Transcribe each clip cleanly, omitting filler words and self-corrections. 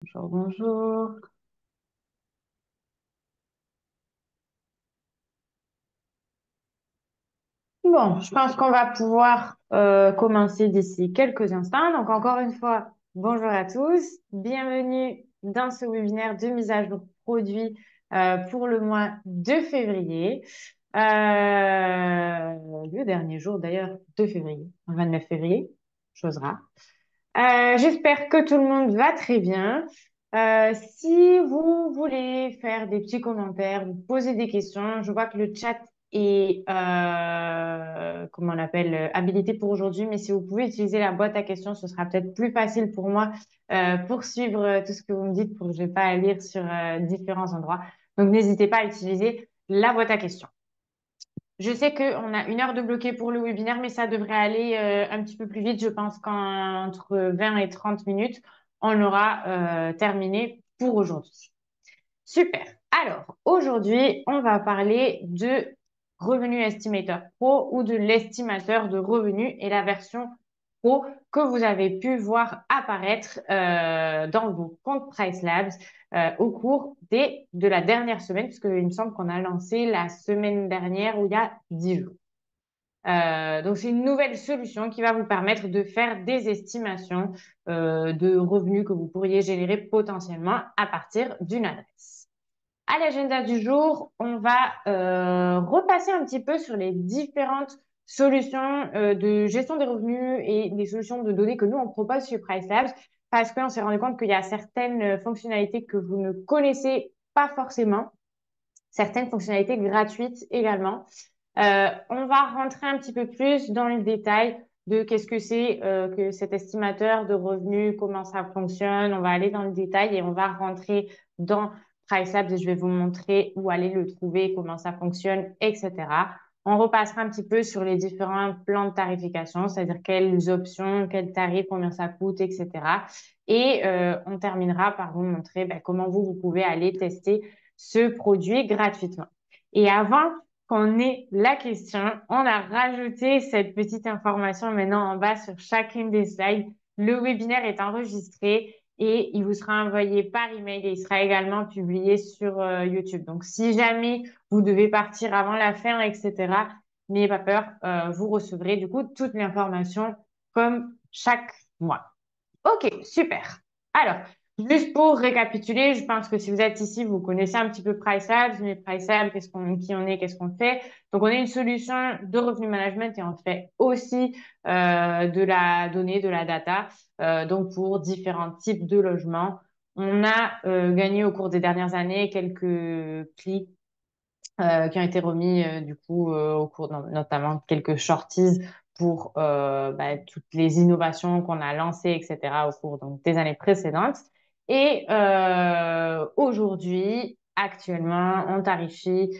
Bonjour, bonjour. Bon, je pense qu'on va pouvoir commencer d'ici quelques instants. Donc, encore une fois, bonjour à tous. Bienvenue dans ce webinaire de mise à jour produit pour le mois de février. Le dernier jour d'ailleurs de février, le 29 février, chose rare. J'espère que tout le monde va très bien. Si vous voulez faire des petits commentaires, vous poser des questions, je vois que le chat est, comment on l'appelle, habilité pour aujourd'hui, mais si vous pouvez utiliser la boîte à questions, ce sera peut-être plus facile pour moi pour suivre tout ce que vous me dites, pour que je n'ai pas à lire sur différents endroits. Donc, n'hésitez pas à utiliser la boîte à questions. Je sais qu'on a 1 heure de bloqué pour le webinaire, mais ça devrait aller un petit peu plus vite. Je pense qu'entre 20 et 30 minutes, on aura terminé pour aujourd'hui. Super. Alors, aujourd'hui, on va parler de Revenu Estimator Pro ou de l'estimateur de revenus et la version Pro que vous avez pu voir apparaître dans vos comptes Price Labs au cours de la dernière semaine, puisqu'il me semble qu'on a lancé la semaine dernière ou il y a 10 jours. Donc, c'est une nouvelle solution qui va vous permettre de faire des estimations de revenus que vous pourriez générer potentiellement à partir d'une adresse. À l'agenda du jour, on va repasser un petit peu sur les différentes solutions de gestion des revenus et des solutions de données que nous, on propose chez PriceLabs parce qu'on s'est rendu compte qu'il y a certaines fonctionnalités que vous ne connaissez pas forcément, certaines fonctionnalités gratuites également. On va rentrer un petit peu plus dans le détail de qu'est-ce que c'est que cet estimateur de revenus, comment ça fonctionne. On va aller dans le détail et on va rentrer dans PriceLabs et je vais vous montrer où aller le trouver, comment ça fonctionne, etc. On repassera un petit peu sur les différents plans de tarification, c'est-à-dire quelles options, quels tarifs, combien ça coûte, etc. Et on terminera par vous montrer comment vous pouvez aller tester ce produit gratuitement. Et avant qu'on ait la question, on a rajouté cette petite information maintenant en bas sur chacune des slides. Le webinaire est enregistré et il vous sera envoyé par email et il sera également publié sur YouTube. Donc, si jamais vous devez partir avant la fin, etc., n'ayez pas peur, vous recevrez du coup toute l'information comme chaque mois. Ok, super. Alors, juste pour récapituler, je pense que si vous êtes ici, vous connaissez un petit peu PriceLabs, mais PriceLabs, qui on est, qu'est-ce qu'on fait? Donc, on est une solution de revenu management et on fait aussi de la donnée, de la data, donc pour différents types de logements. On a gagné au cours des dernières années quelques prix qui ont été remis du coup au cours notamment quelques shorties pour toutes les innovations qu'on a lancées, etc. au cours donc, des années précédentes. Et aujourd'hui, actuellement, on tarifie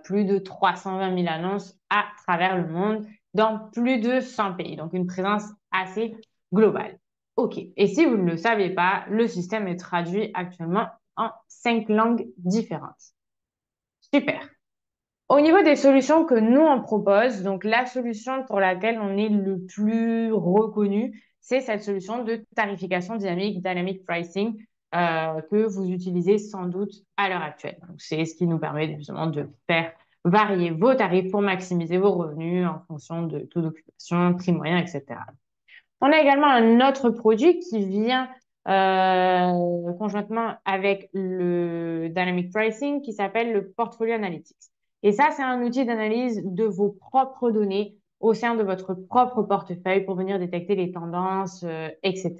plus de 320 000 annonces à travers le monde dans plus de 100 pays. Donc, une présence assez globale. OK. Et si vous ne le savez pas, le système est traduit actuellement en 5 langues différentes. Super. Au niveau des solutions que nous, on propose, donc la solution pour laquelle on est le plus reconnu, c'est cette solution de tarification dynamique, dynamic pricing, que vous utilisez sans doute à l'heure actuelle. Donc, c'est ce qui nous permet justement de faire varier vos tarifs pour maximiser vos revenus en fonction de taux d'occupation, prix moyen, etc. On a également un autre produit qui vient conjointement avec le Dynamic Pricing qui s'appelle le Portfolio Analytics. Et ça, c'est un outil d'analyse de vos propres données au sein de votre propre portefeuille pour venir détecter les tendances, etc.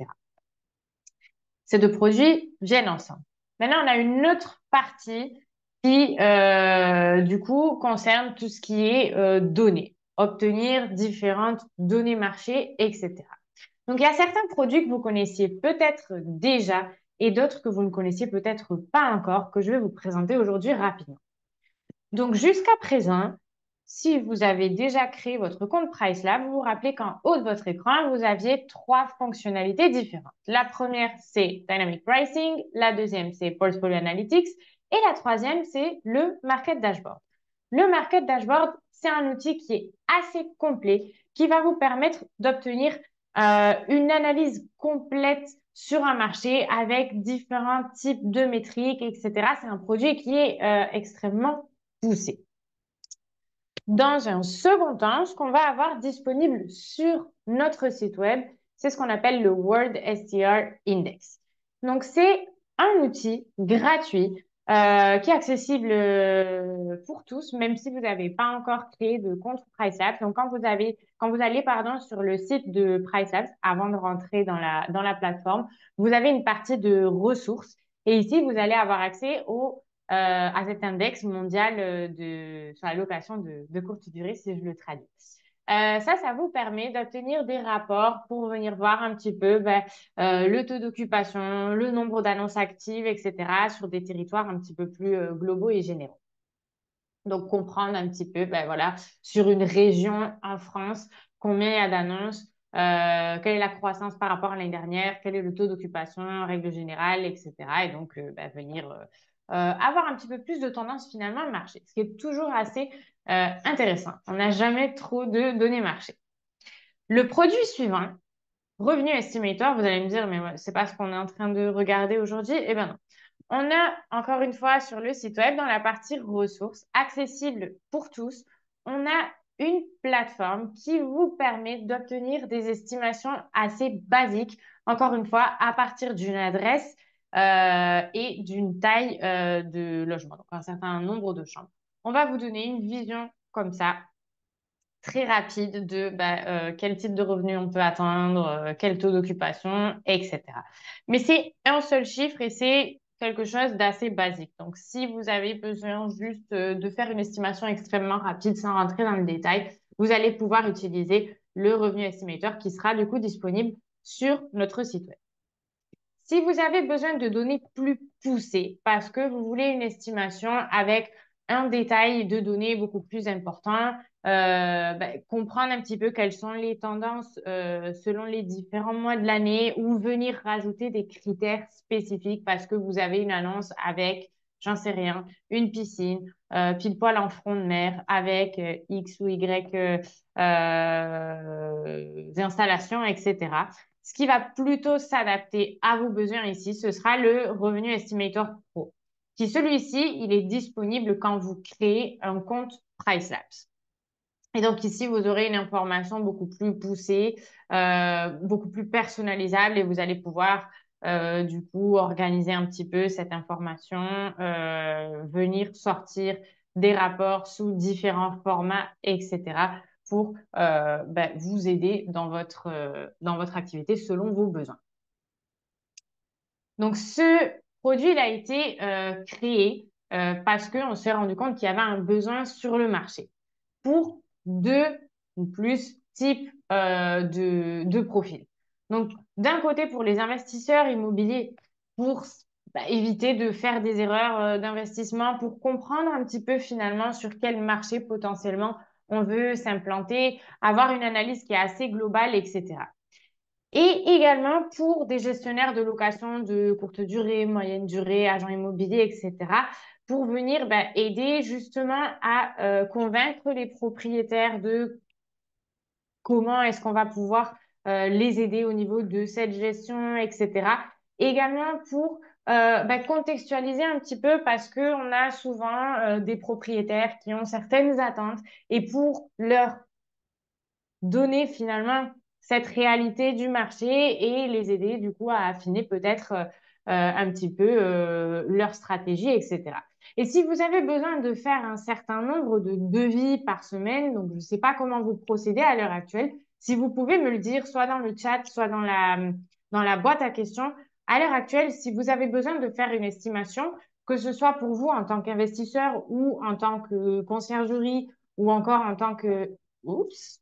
Ces deux produits viennent ensemble. Maintenant, on a une autre partie qui, du coup, concerne tout ce qui est données, obtenir différentes données marché, etc. Donc, il y a certains produits que vous connaissiez peut-être déjà et d'autres que vous ne connaissiez peut-être pas encore, que je vais vous présenter aujourd'hui rapidement. Donc, jusqu'à présent, si vous avez déjà créé votre compte PriceLab, vous vous rappelez qu'en haut de votre écran, vous aviez 3 fonctionnalités différentes. La première, c'est Dynamic Pricing. La deuxième, c'est Portfolio Analytics. Et la troisième, c'est le Market Dashboard. Le Market Dashboard, c'est un outil qui est assez complet, qui va vous permettre d'obtenir une analyse complète sur un marché avec différents types de métriques, etc. C'est un produit qui est extrêmement poussé. Dans un second temps, ce qu'on va avoir disponible sur notre site web, c'est ce qu'on appelle le World STR Index. Donc, c'est un outil gratuit qui est accessible pour tous, même si vous n'avez pas encore créé de compte PriceLabs. Donc, quand vous allez, pardon, sur le site de PriceLabs, avant de rentrer dans la plateforme, vous avez une partie de ressources. Et ici, vous allez avoir accès à cet index mondial sur la location de courte durée, si je le traduis. Ça vous permet d'obtenir des rapports pour venir voir un petit peu le taux d'occupation, le nombre d'annonces actives, etc., sur des territoires un petit peu plus globaux et généraux. Donc, comprendre un petit peu, voilà, sur une région en France, combien il y a d'annonces, quelle est la croissance par rapport à l'année dernière, quel est le taux d'occupation en règle générale, etc. Et donc, venir avoir un petit peu plus de tendance finalement au marché, ce qui est toujours assez intéressant. On n'a jamais trop de données marché. Le produit suivant, Revenu Estimator, vous allez me dire, mais c'est pas ce qu'on est en train de regarder aujourd'hui. Eh bien non. On a encore une fois sur le site web, dans la partie ressources, accessible pour tous, on a une plateforme qui vous permet d'obtenir des estimations assez basiques, encore une fois, à partir d'une adresse et d'une taille de logement, donc un certain nombre de chambres. On va vous donner une vision comme ça très rapide de quel type de revenu on peut atteindre, quel taux d'occupation, etc. Mais c'est un seul chiffre et c'est quelque chose d'assez basique. Donc, si vous avez besoin juste de faire une estimation extrêmement rapide sans rentrer dans le détail, vous allez pouvoir utiliser le revenu estimateur qui sera du coup disponible sur notre site web. Si vous avez besoin de données plus poussées parce que vous voulez une estimation avec un détail de données beaucoup plus important, comprendre un petit peu quelles sont les tendances selon les différents mois de l'année ou venir rajouter des critères spécifiques parce que vous avez une annonce avec, j'en sais rien, une piscine, pile poil en front de mer avec X ou Y installations, etc. Ce qui va plutôt s'adapter à vos besoins ici, ce sera le Revenu Estimator Pro, qui celui-ci, il est disponible quand vous créez un compte PriceLabs. Et donc ici, vous aurez une information beaucoup plus poussée, beaucoup plus personnalisable et vous allez pouvoir du coup organiser un petit peu cette information, venir sortir des rapports sous différents formats, etc. pour vous aider dans votre activité selon vos besoins. Donc ce produit, il a été créé parce qu'on s'est rendu compte qu'il y avait un besoin sur le marché pour deux ou plus types de profils. Donc, d'un côté, pour les investisseurs immobiliers, pour éviter de faire des erreurs d'investissement, pour comprendre un petit peu finalement sur quel marché potentiellement on veut s'implanter, avoir une analyse qui est assez globale, etc. Et également pour des gestionnaires de location de courte durée, moyenne durée, agents immobiliers, etc., pour venir aider justement à convaincre les propriétaires de comment est-ce qu'on va pouvoir les aider au niveau de cette gestion, etc. Également pour contextualiser un petit peu parce qu'on a souvent des propriétaires qui ont certaines attentes et pour leur donner finalement cette réalité du marché et les aider du coup à affiner peut-être un petit peu leur stratégie, etc. Et si vous avez besoin de faire un certain nombre de devis par semaine, donc je ne sais pas comment vous procédez à l'heure actuelle, si vous pouvez me le dire soit dans le chat, soit dans la boîte à questions, à l'heure actuelle, si vous avez besoin de faire une estimation, que ce soit pour vous en tant qu'investisseur ou en tant que conciergerie ou encore en tant que... Oups,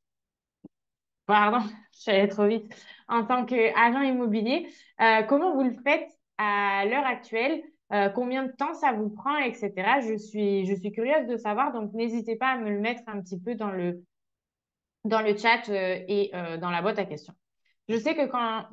pardon, je suis allée trop vite. En tant qu'agent immobilier, comment vous le faites à l'heure actuelle? Combien de temps ça vous prend, etc. Je suis curieuse de savoir, donc n'hésitez pas à me le mettre un petit peu dans le chat et dans la boîte à questions. Je sais que quand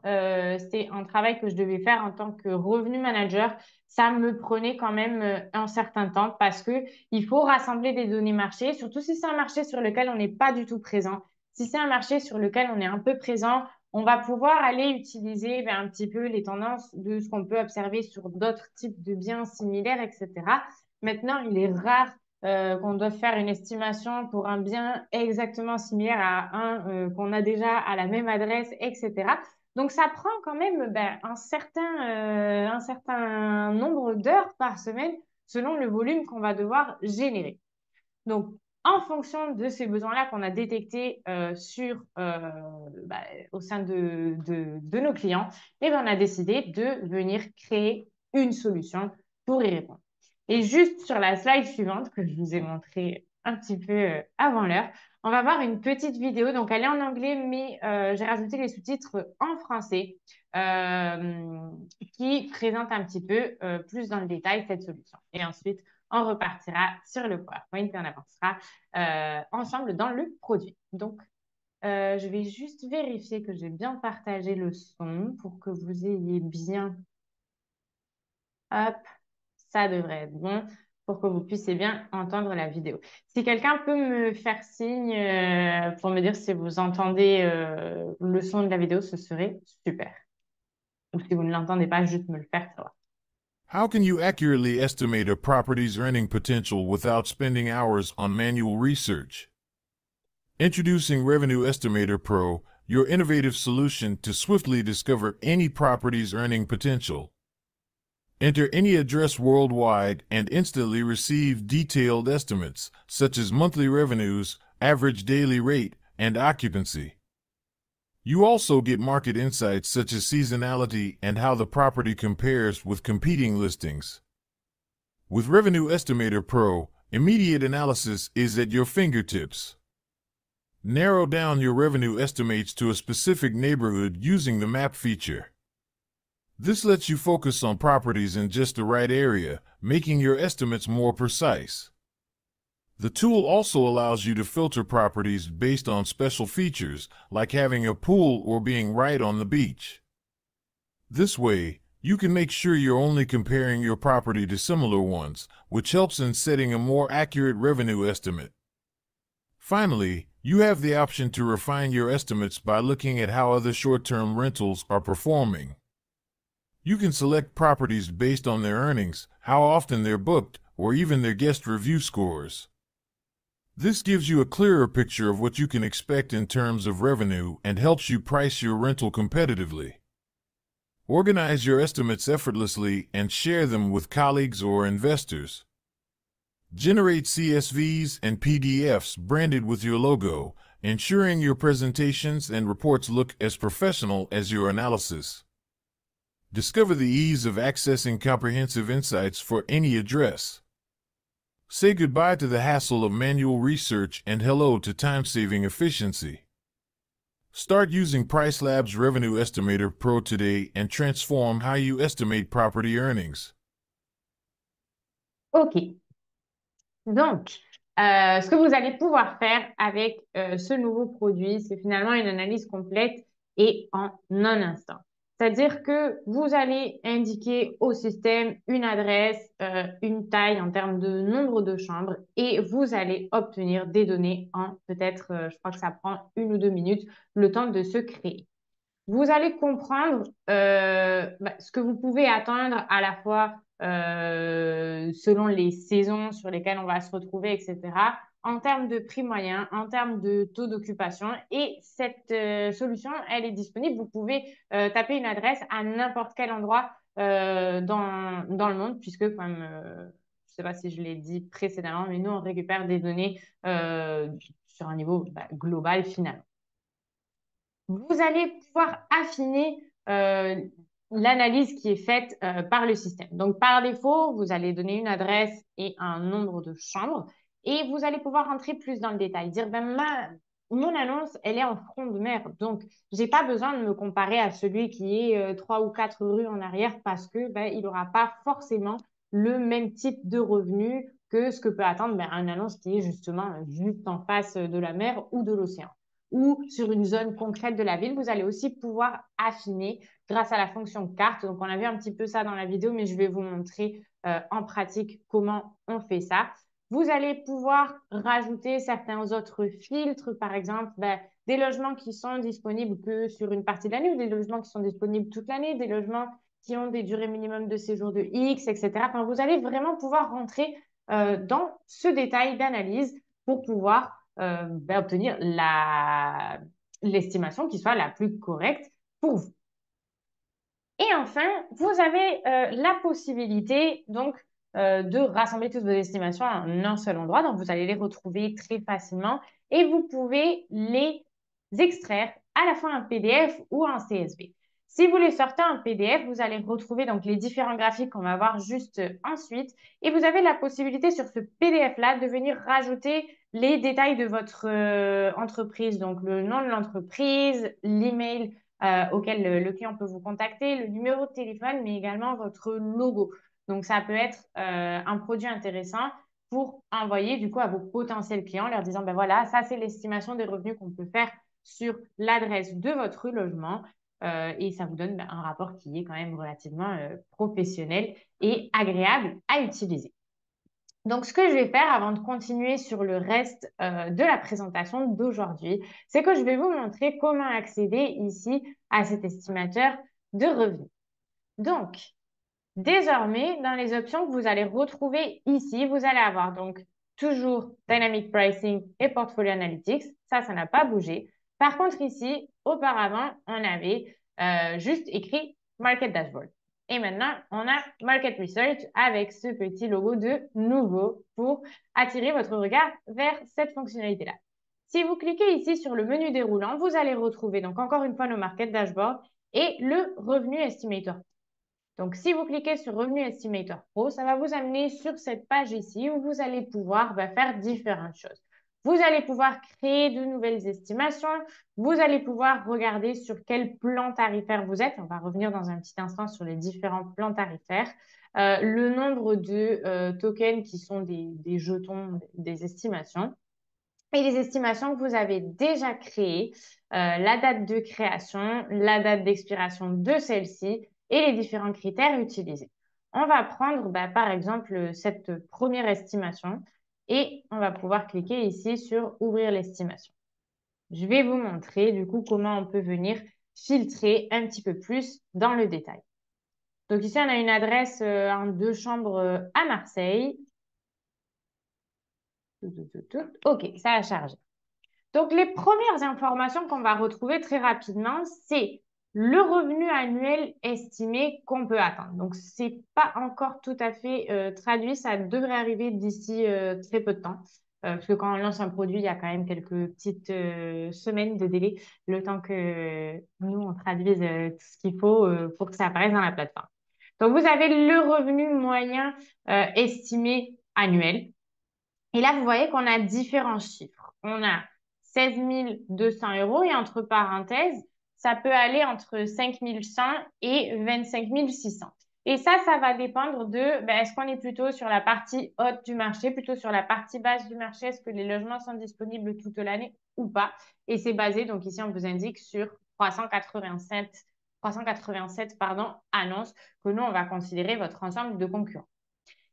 c'était un travail que je devais faire en tant que revenu manager, ça me prenait quand même un certain temps parce que il faut rassembler des données marché, surtout si c'est un marché sur lequel on n'est pas du tout présent. Si c'est un marché sur lequel on est un peu présent, on va pouvoir aller utiliser ben, un petit peu les tendances de ce qu'on peut observer sur d'autres types de biens similaires, etc. Maintenant, il est rare qu'on doit faire une estimation pour un bien exactement similaire à un qu'on a déjà à la même adresse, etc. Donc, ça prend quand même ben, un certain nombre d'heures par semaine selon le volume qu'on va devoir générer. Donc, en fonction de ces besoins-là qu'on a détectés bah, au sein de nos clients, eh bien, on a décidé de venir créer une solution pour y répondre. Et juste sur la slide suivante que je vous ai montrée un petit peu avant l'heure, on va voir une petite vidéo. Donc, elle est en anglais, mais j'ai rajouté les sous-titres en français euh, qui présentent un petit peu plus dans le détail cette solution. Et ensuite, on repartira sur le PowerPoint et on avancera ensemble dans le produit. Donc, je vais juste vérifier que j'ai bien partagé le son pour que vous ayez bien. Hop, ça devrait être bon pour que vous puissiez bien entendre la vidéo. Si quelqu'un peut me faire signe pour me dire si vous entendez le son de la vidéo, ce serait super. Ou si vous ne l'entendez pas, juste me le faire savoir. How can you accurately estimate a property's earning potential without spending hours on manual research? Introducing Revenue Estimator Pro, your innovative solution to swiftly discover any property's earning potential. Enter any address worldwide and instantly receive detailed estimates, such as monthly revenues, average daily rate, and occupancy. You also get market insights such as seasonality and how the property compares with competing listings. With Revenue Estimator Pro, immediate analysis is at your fingertips. Narrow down your revenue estimates to a specific neighborhood using the map feature. This lets you focus on properties in just the right area, making your estimates more precise. The tool also allows you to filter properties based on special features, like having a pool or being right on the beach. This way, you can make sure you're only comparing your property to similar ones, which helps in setting a more accurate revenue estimate. Finally, you have the option to refine your estimates by looking at how other short-term rentals are performing. You can select properties based on their earnings, how often they're booked, or even their guest review scores. This gives you a clearer picture of what you can expect in terms of revenue and helps you price your rental competitively. Organize your estimates effortlessly and share them with colleagues or investors. Generate CSVs and PDFs branded with your logo, ensuring your presentations and reports look as professional as your analysis. Discover the ease of accessing comprehensive insights for any address. Say goodbye to the hassle of manual research and hello to time-saving efficiency. Start using PriceLab's Revenue Estimator Pro today and transform how you estimate property earnings. OK. Donc, ce que vous allez pouvoir faire avec ce nouveau produit, c'est finalement une analyse complète et en un instant. C'est-à-dire que vous allez indiquer au système une adresse, une taille en termes de nombre de chambres et vous allez obtenir des données en peut-être, je crois que ça prend 1 ou 2 minutes, le temps de se créer. Vous allez comprendre ce que vous pouvez attendre à la fois selon les saisons sur lesquelles on va se retrouver, etc., en termes de prix moyen, en termes de taux d'occupation. Et cette solution, elle est disponible. Vous pouvez taper une adresse à n'importe quel endroit dans le monde, puisque, comme je ne sais pas si je l'ai dit précédemment, mais nous, on récupère des données sur un niveau global finalement. Vous allez pouvoir affiner l'analyse qui est faite par le système. Donc, par défaut, vous allez donner une adresse et un nombre de chambres et vous allez pouvoir rentrer plus dans le détail. Dire, mon annonce, elle est en front de mer. Donc, je n'ai pas besoin de me comparer à celui qui est 3 ou 4 rues en arrière parce que il n'aura pas forcément le même type de revenu que ce que peut attendre une annonce qui est justement juste en face de la mer ou de l'océan ou sur une zone concrète de la ville. Vous allez aussi pouvoir affiner grâce à la fonction carte. Donc, on a vu un petit peu ça dans la vidéo, mais je vais vous montrer en pratique comment on fait ça. Vous allez pouvoir rajouter certains autres filtres, par exemple, des logements qui sont disponibles que sur une partie de l'année ou des logements qui sont disponibles toute l'année, des logements qui ont des durées minimum de séjour de X, etc. Enfin, vous allez vraiment pouvoir rentrer dans ce détail d'analyse pour pouvoir obtenir l'estimation qui soit la plus correcte pour vous. Et enfin, vous avez la possibilité donc de rassembler toutes vos estimations en un seul endroit. Donc, vous allez les retrouver très facilement et vous pouvez les extraire à la fois en PDF ou en CSV. Si vous les sortez en PDF, vous allez retrouver donc les différents graphiques qu'on va voir juste ensuite. Et vous avez la possibilité sur ce PDF-là de venir rajouter les détails de votre entreprise, donc le nom de l'entreprise, l'email auquel le client peut vous contacter, le numéro de téléphone, mais également votre logo. Donc, ça peut être un produit intéressant pour envoyer du coup à vos potentiels clients, leur disant, ben voilà, ça c'est l'estimation des revenus qu'on peut faire sur l'adresse de votre logement. Et ça vous donne un rapport qui est quand même relativement professionnel et agréable à utiliser. Donc, ce que je vais faire avant de continuer sur le reste de la présentation d'aujourd'hui, c'est que je vais vous montrer comment accéder ici à cet estimateur de revenus. Donc, désormais, dans les options que vous allez retrouver ici, vous allez avoir donc toujours Dynamic Pricing et Portfolio Analytics. Ça n'a pas bougé. Par contre, ici, auparavant, on avait juste écrit Market Dashboard. Et maintenant, on a Market Research avec ce petit logo de nouveau pour attirer votre regard vers cette fonctionnalité-là. Si vous cliquez ici sur le menu déroulant, vous allez retrouver donc encore une fois nos Market Dashboard et le Revenu Estimator. Donc, si vous cliquez sur Revenu Estimator Pro, ça va vous amener sur cette page ici où vous allez pouvoir faire différentes choses. Vous allez pouvoir créer de nouvelles estimations. Vous allez pouvoir regarder sur quel plan tarifaire vous êtes. On va revenir dans un petit instant sur les différents plans tarifaires. Le nombre de tokens qui sont des jetons, des estimations. Et les estimations que vous avez déjà créées, la date de création, la date d'expiration de celle-ci et les différents critères utilisés. On va prendre par exemple cette première estimation et on va pouvoir cliquer ici sur ouvrir l'estimation. Je vais vous montrer du coup comment on peut venir filtrer un petit peu plus dans le détail. Donc ici, on a une adresse en 2 chambres à Marseille. OK, ça a chargé. Donc, les premières informations qu'on va retrouver très rapidement, c'est le revenu annuel estimé qu'on peut attendre. Donc, ce n'est pas encore tout à fait traduit. Ça devrait arriver d'ici très peu de temps. Parce que quand on lance un produit, il y a quand même quelques petites semaines de délai, le temps que nous, on traduise tout ce qu'il faut pour que ça apparaisse dans la plateforme. Donc, vous avez le revenu moyen estimé annuel. Et là, vous voyez qu'on a différents chiffres. On a 16 200 euros et entre parenthèses, ça peut aller entre 5 100 et 25 600. Et ça va dépendre de est-ce qu'on est plutôt sur la partie haute du marché, plutôt sur la partie basse du marché, est-ce que les logements sont disponibles toute l'année ou pas. Et c'est basé, donc ici, on vous indique sur 387 annonces que nous, on va considérer votre ensemble de concurrents.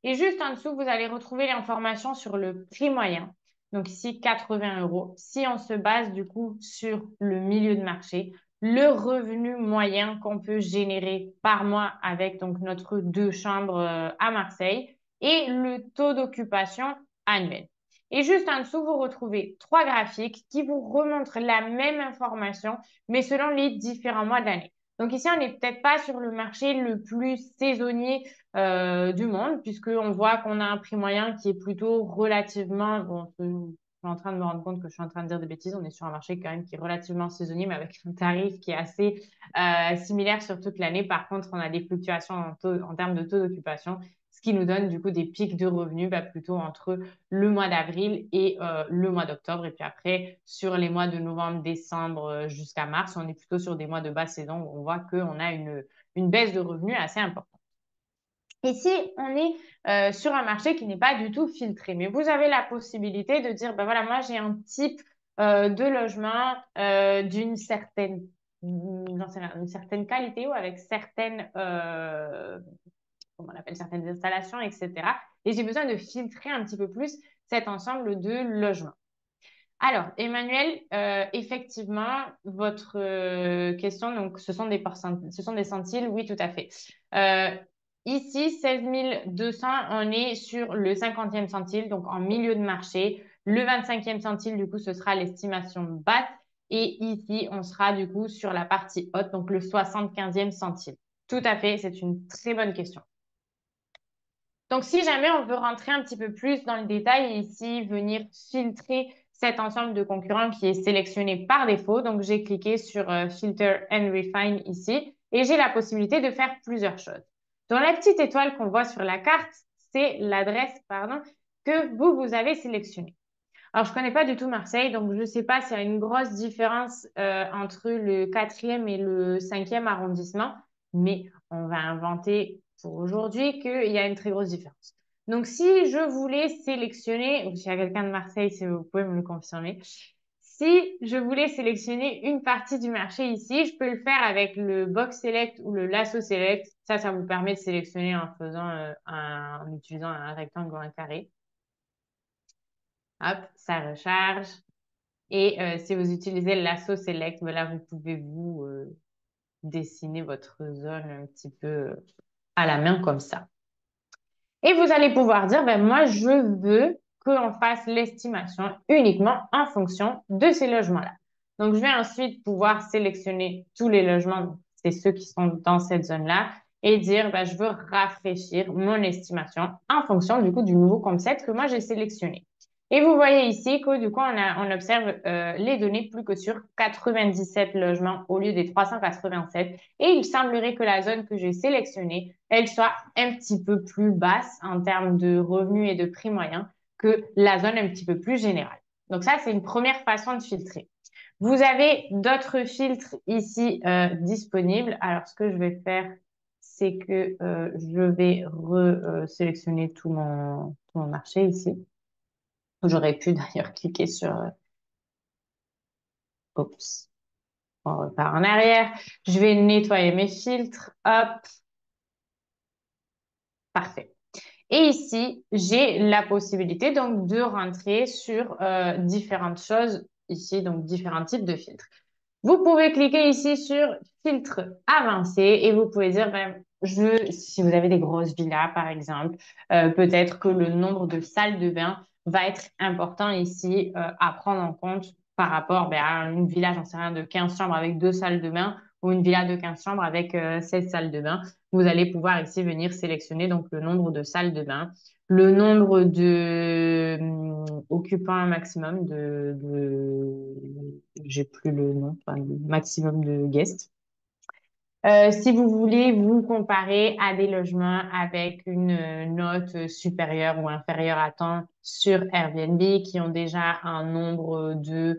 Et juste en dessous, vous allez retrouver l'information sur le prix moyen. Donc ici, 80 euros. Si on se base du coup sur le milieu de marché, le revenu moyen qu'on peut générer par mois avec donc notre 2 chambres à Marseille et le taux d'occupation annuel. Et juste en dessous, vous retrouvez 3 graphiques qui vous remontrent la même information, mais selon les différents mois de l'année. Donc ici, on n'est peut-être pas sur le marché le plus saisonnier du monde, puisqu'on voit qu'on a un prix moyen qui est plutôt relativement, bon, je suis en train de me rendre compte que je suis en train de dire des bêtises, on est sur un marché quand même qui est relativement saisonnier, mais avec un tarif qui est assez similaire sur toute l'année. Par contre, on a des fluctuations en termes de taux d'occupation, ce qui nous donne du coup des pics de revenus plutôt entre le mois d'avril et le mois d'octobre. Et puis après, sur les mois de novembre, décembre jusqu'à mars, on est plutôt sur des mois de basse saison où on voit qu'on a une baisse de revenus assez importante. Ici, on est sur un marché qui n'est pas du tout filtré, mais vous avez la possibilité de dire, voilà, moi j'ai un type de logement d'une certaine, une certaine qualité ou avec certaines, comment on appelle, certaines installations, etc. Et j'ai besoin de filtrer un petit peu plus cet ensemble de logements. Alors, Emmanuel, effectivement, votre question, donc, ce sont des centiles, oui, tout à fait. Euh, Ici, 16 200, on est sur le 50e centile, donc en milieu de marché. Le 25e centile, du coup, ce sera l'estimation basse. Et ici, on sera du coup sur la partie haute, donc le 75e centile. Tout à fait, c'est une très bonne question. Donc, si jamais on veut rentrer un petit peu plus dans le détail et ici venir filtrer cet ensemble de concurrents qui est sélectionné par défaut, donc j'ai cliqué sur Filter and Refine ici et j'ai la possibilité de faire plusieurs choses. Dans la petite étoile qu'on voit sur la carte, c'est l'adresse, pardon, que vous avez sélectionnée. Alors, je ne connais pas du tout Marseille, donc je ne sais pas s'il y a une grosse différence entre le 4e et le 5e arrondissement, mais on va inventer pour aujourd'hui qu'il y a une très grosse différence. Donc, si je voulais sélectionner, ou s'il y a quelqu'un de Marseille, si vous pouvez me le confirmer, si je voulais sélectionner une partie du marché ici, je peux le faire avec le Box Select ou le Lasso Select. Ça vous permet de sélectionner en faisant en utilisant un rectangle ou un carré. Hop, ça recharge. Et si vous utilisez le lasso select, ben là, vous pouvez vous dessiner votre zone un petit peu à la main comme ça. Et vous allez pouvoir dire, ben, moi, je veux qu'on fasse l'estimation uniquement en fonction de ces logements-là. Donc, je vais ensuite pouvoir sélectionner tous les logements, c'est ceux qui sont dans cette zone-là, et dire, ben, je veux rafraîchir mon estimation en fonction du coup du nouveau concept que moi j'ai sélectionné. Et vous voyez ici que du coup, on observe les données plus que sur 97 logements au lieu des 387. Et il semblerait que la zone que j'ai sélectionnée, elle soit un petit peu plus basse en termes de revenus et de prix moyens que la zone un petit peu plus générale. Donc ça, c'est une première façon de filtrer. Vous avez d'autres filtres ici disponibles. Alors, ce que je vais faire, c'est que je vais sélectionner tout mon marché ici. J'aurais pu d'ailleurs cliquer sur... Oups, on repart en arrière. Je vais nettoyer mes filtres. Hop, parfait. Et ici, j'ai la possibilité donc de rentrer sur différentes choses ici, donc différents types de filtres. Vous pouvez cliquer ici sur filtre avancé et vous pouvez dire, ben, si vous avez des grosses villas par exemple, peut-être que le nombre de salles de bain va être important ici à prendre en compte par rapport ben, à une villa, j'en sais rien, de 15 chambres avec 2 salles de bain ou une villa de 15 chambres avec 16 salles de bain. Vous allez pouvoir ici venir sélectionner donc le nombre de salles de bain, le nombre de occupants maximum j'ai plus le nom, enfin, le maximum de guests. Si vous voulez vous comparer à des logements avec une note supérieure ou inférieure à temps sur Airbnb qui ont déjà un nombre de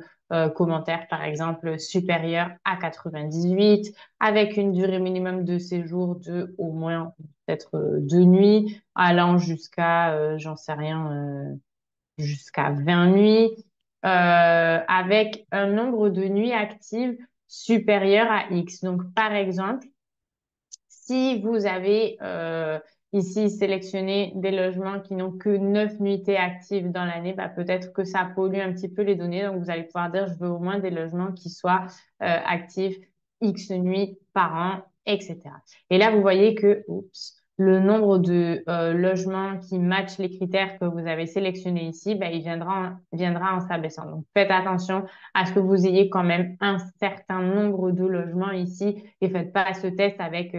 commentaires, par exemple, supérieur à 98, avec une durée minimum de séjour de au moins peut-être 2 nuits, allant jusqu'à, j'en sais rien, jusqu'à 20 nuits, avec un nombre de nuits actives supérieur à X. Donc, par exemple, si vous avez ici sélectionné des logements qui n'ont que 9 nuitées actives dans l'année, bah, peut-être que ça pollue un petit peu les données. Donc, vous allez pouvoir dire, je veux au moins des logements qui soient actifs X nuits par an, etc. Et là, vous voyez que, oups, le nombre de logements qui matchent les critères que vous avez sélectionnés ici, bah, il viendra en s'abaissant. Donc, faites attention à ce que vous ayez quand même un certain nombre de logements ici et faites pas ce test avec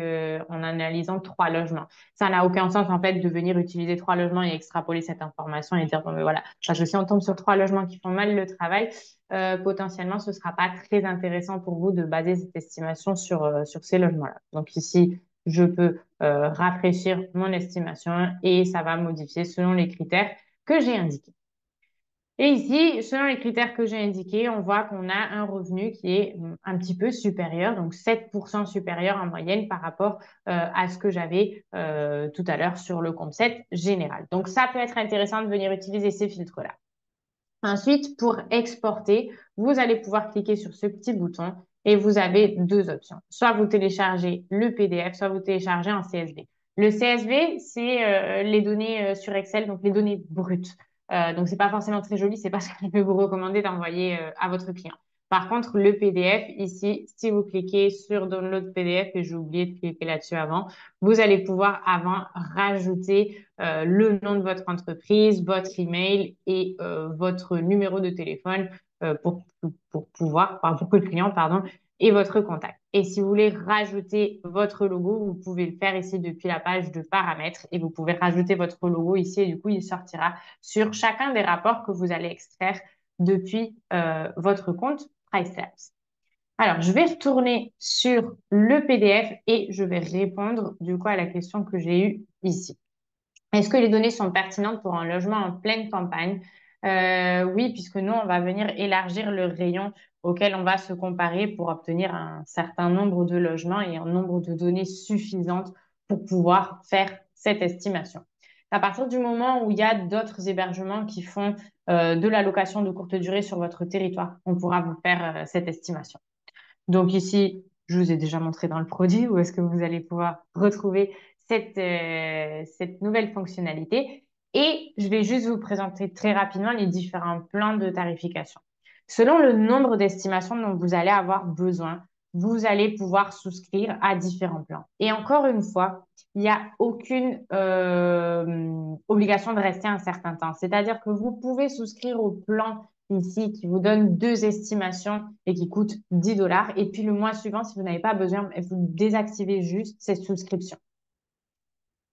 en analysant 3 logements. Ça n'a aucun sens en fait de venir utiliser 3 logements et extrapoler cette information et dire bon mais voilà, parce que si on tombe sur 3 logements qui font mal le travail, potentiellement ce sera pas très intéressant pour vous de baser cette estimation sur ces logements-là. Donc ici, je peux rafraîchir mon estimation et ça va modifier selon les critères que j'ai indiqués. Et ici, selon les critères que j'ai indiqués, on voit qu'on a un revenu qui est un petit peu supérieur, donc 7% supérieur en moyenne par rapport à ce que j'avais tout à l'heure sur le concept général. Donc, ça peut être intéressant de venir utiliser ces filtres-là. Ensuite, pour exporter, vous allez pouvoir cliquer sur ce petit bouton et vous avez 2 options. Soit vous téléchargez le PDF, soit vous téléchargez en CSV. Le CSV, c'est les données sur Excel, donc les données brutes. Donc, c'est pas forcément très joli, c'est pas ce que je vais vous recommander d'envoyer à votre client. Par contre, le PDF, ici, si vous cliquez sur Download PDF, et j'ai oublié de cliquer là-dessus avant, vous allez pouvoir avant rajouter le nom de votre entreprise, votre email et votre numéro de téléphone pour pouvoir, enfin, pour que le client, pardon, ait votre contact. Et si vous voulez rajouter votre logo, vous pouvez le faire ici depuis la page de paramètres et vous pouvez rajouter votre logo ici et du coup, il sortira sur chacun des rapports que vous allez extraire depuis votre compte PriceLabs. Alors, je vais retourner sur le PDF et je vais répondre du coup à la question que j'ai eue ici. Est-ce que les données sont pertinentes pour un logement en pleine campagne? Oui, puisque nous, on va venir élargir le rayon auquel on va se comparer pour obtenir un certain nombre de logements et un nombre de données suffisantes pour pouvoir faire cette estimation. À partir du moment où il y a d'autres hébergements qui font de la location de courte durée sur votre territoire, on pourra vous faire cette estimation. Donc ici, je vous ai déjà montré dans le produit où est-ce que vous allez pouvoir retrouver cette nouvelle fonctionnalité. Et je vais juste vous présenter très rapidement les différents plans de tarification. Selon le nombre d'estimations dont vous allez avoir besoin, vous allez pouvoir souscrire à différents plans. Et encore une fois, il n'y a aucune obligation de rester un certain temps. C'est-à-dire que vous pouvez souscrire au plan ici qui vous donne deux estimations et qui coûte 10 dollars. Et puis le mois suivant, si vous n'avez pas besoin, vous désactivez juste cette souscription.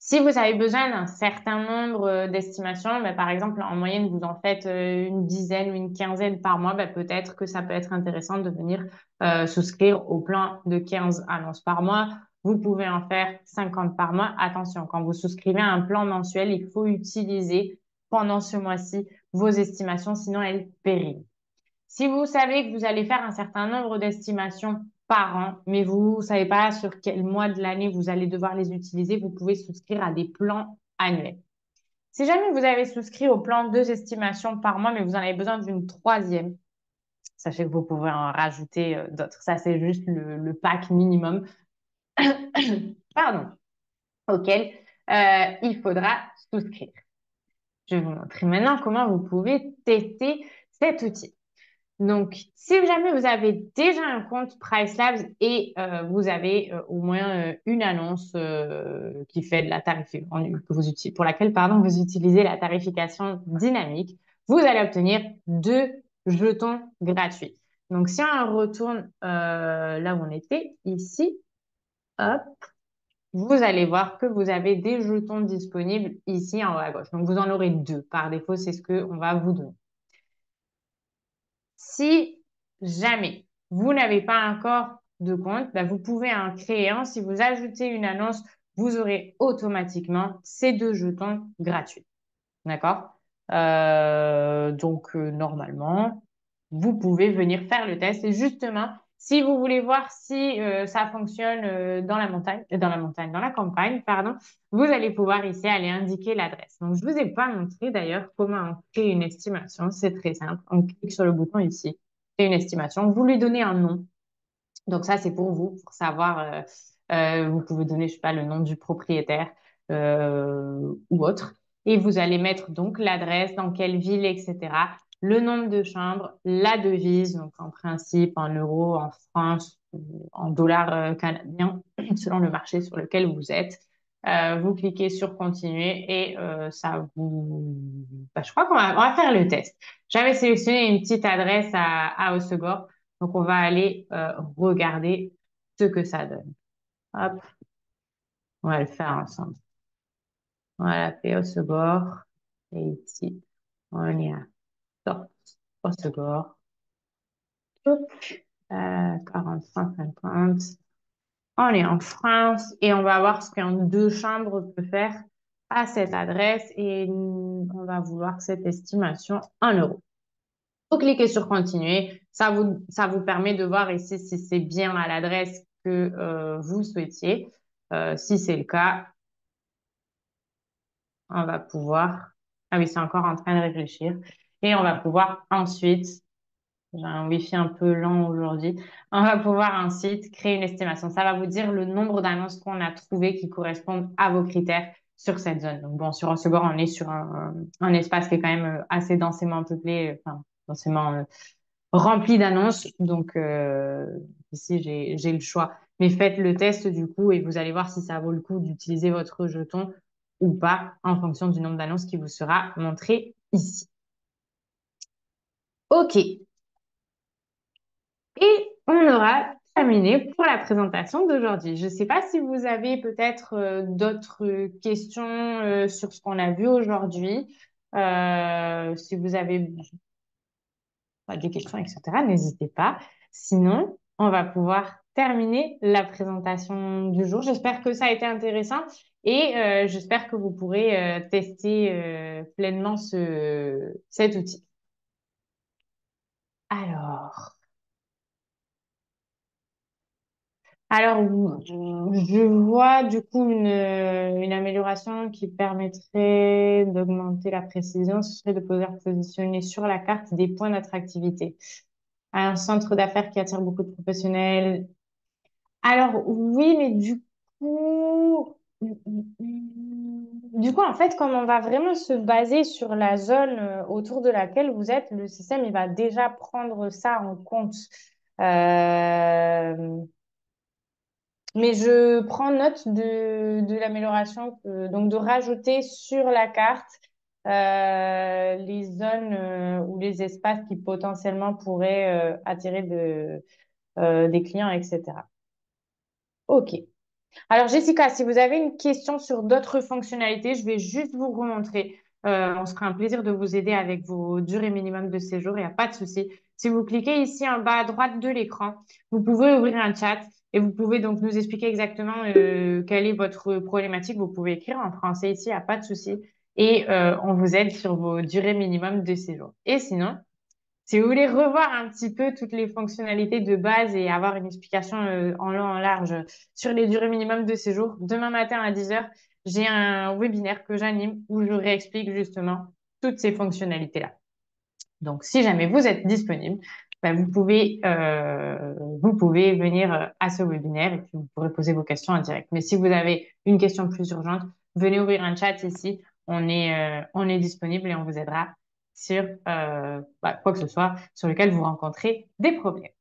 Si vous avez besoin d'un certain nombre d'estimations, par exemple, en moyenne, vous en faites une dizaine ou une quinzaine par mois, peut-être que ça peut être intéressant de venir souscrire au plan de 15 annonces par mois. Vous pouvez en faire 50 par mois. Attention, quand vous souscrivez à un plan mensuel, il faut utiliser pendant ce mois-ci vos estimations, sinon elles périment. Si vous savez que vous allez faire un certain nombre d'estimations par an, mais vous ne savez pas sur quel mois de l'année vous allez devoir les utiliser, vous pouvez souscrire à des plans annuels. Si jamais vous avez souscrit au plan 2 estimations par mois, mais vous en avez besoin d'une troisième, sachez que vous pouvez en rajouter d'autres. Ça, c'est juste le pack minimum pardon, auquel il faudra souscrire. Je vais vous montrer maintenant comment vous pouvez tester cet outil. Donc, si jamais vous avez déjà un compte PriceLabs et vous avez au moins une annonce qui fait de la tarification, pour laquelle pardon, vous utilisez la tarification dynamique, vous allez obtenir 2 jetons gratuits. Donc, si on retourne là où on était, ici, hop, vous allez voir que vous avez des jetons disponibles ici en haut à gauche. Donc, vous en aurez 2. Par défaut, c'est ce qu'on va vous donner. Si jamais vous n'avez pas encore de compte, vous pouvez en créer un. Si vous ajoutez une annonce, vous aurez automatiquement ces 2 jetons gratuits. D'accord? Donc, normalement, vous pouvez venir faire le test. Et justement, si vous voulez voir si ça fonctionne dans la campagne, pardon, vous allez pouvoir ici aller indiquer l'adresse. Donc, je ne vous ai pas montré d'ailleurs comment on crée une estimation. C'est très simple. On clique sur le bouton ici, créer une estimation. Vous lui donnez un nom. Donc, ça, c'est pour vous, pour savoir. Vous pouvez donner, je sais pas, le nom du propriétaire ou autre. Et vous allez mettre donc l'adresse, dans quelle ville, etc. Le nombre de chambres, la devise, donc en principe en euros, en francs, en dollars canadiens, selon le marché sur lequel vous êtes. Vous cliquez sur continuer et ça vous. Je crois on va faire le test. J'avais sélectionné une petite adresse à Hossegor, donc on va aller regarder ce que ça donne. Hop, on va le faire ensemble. Voilà, paix au Segor. Et ici, on est à Stop au Segor. Hop, 45,50. On est en France et on va voir ce qu'un 2 chambres peut faire à cette adresse et on va vouloir cette estimation en euros. Vous cliquez sur continuer. Ça vous permet de voir ici si c'est bien à l'adresse que vous souhaitiez. Si c'est le cas, on va pouvoir. Ah oui, c'est encore en train de réfléchir. Et on va pouvoir ensuite, j'ai un Wi-Fi un peu lent aujourd'hui, on va pouvoir ensuite créer une estimation. Ça va vous dire le nombre d'annonces qu'on a trouvées qui correspondent à vos critères sur cette zone. Donc bon, sur Hossegor, on est sur un espace qui est quand même assez densément peuplé, enfin densément rempli d'annonces. Donc ici, j'ai le choix. Mais faites le test du coup et vous allez voir si ça vaut le coup d'utiliser votre jeton ou pas en fonction du nombre d'annonces qui vous sera montré ici. OK. Et on aura terminé pour la présentation d'aujourd'hui. Je ne sais pas si vous avez peut-être d'autres questions sur ce qu'on a vu aujourd'hui. Si vous avez des questions, etc., n'hésitez pas. Sinon, on va pouvoir terminer la présentation du jour. J'espère que ça a été intéressant et j'espère que vous pourrez tester pleinement cet outil. Alors, alors, je vois du coup une amélioration qui permettrait d'augmenter la précision, ce serait de pouvoir positionner sur la carte des points d'attractivité. Un centre d'affaires qui attire beaucoup de professionnels. Alors, oui, mais du coup, en fait, comme on va vraiment se baser sur la zone autour de laquelle vous êtes, le système, il va déjà prendre ça en compte. Euh, Mais je prends note de l'amélioration, donc de rajouter sur la carte les zones ou les espaces qui potentiellement pourraient attirer des clients, etc. OK. Alors, Jessica, si vous avez une question sur d'autres fonctionnalités, je vais juste vous remontrer. On se fera un plaisir de vous aider avec vos durées minimum de séjour, il n'y a pas de souci. Si vous cliquez ici en bas à droite de l'écran, vous pouvez ouvrir un chat et vous pouvez donc nous expliquer exactement quelle est votre problématique. Vous pouvez écrire en français ici, il n'y a pas de souci. Et on vous aide sur vos durées minimum de séjour. Et sinon, si vous voulez revoir un petit peu toutes les fonctionnalités de base et avoir une explication en long, en large sur les durées minimum de séjour, demain matin à 10 heures, j'ai un webinaire que j'anime où je réexplique justement toutes ces fonctionnalités-là. Donc, si jamais vous êtes disponible, ben, vous pouvez venir à ce webinaire et puis vous pourrez poser vos questions en direct. Mais si vous avez une question plus urgente, venez ouvrir un chat ici. On est disponible et on vous aidera sur quoi que ce soit sur lequel vous rencontrez des problèmes.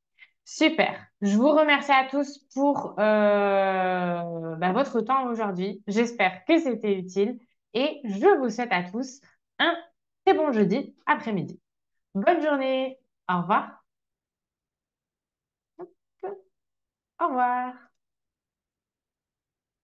Super. Je vous remercie à tous pour votre temps aujourd'hui. J'espère que c'était utile et je vous souhaite à tous un très bon jeudi après-midi. Bonne journée. Au revoir. Au revoir.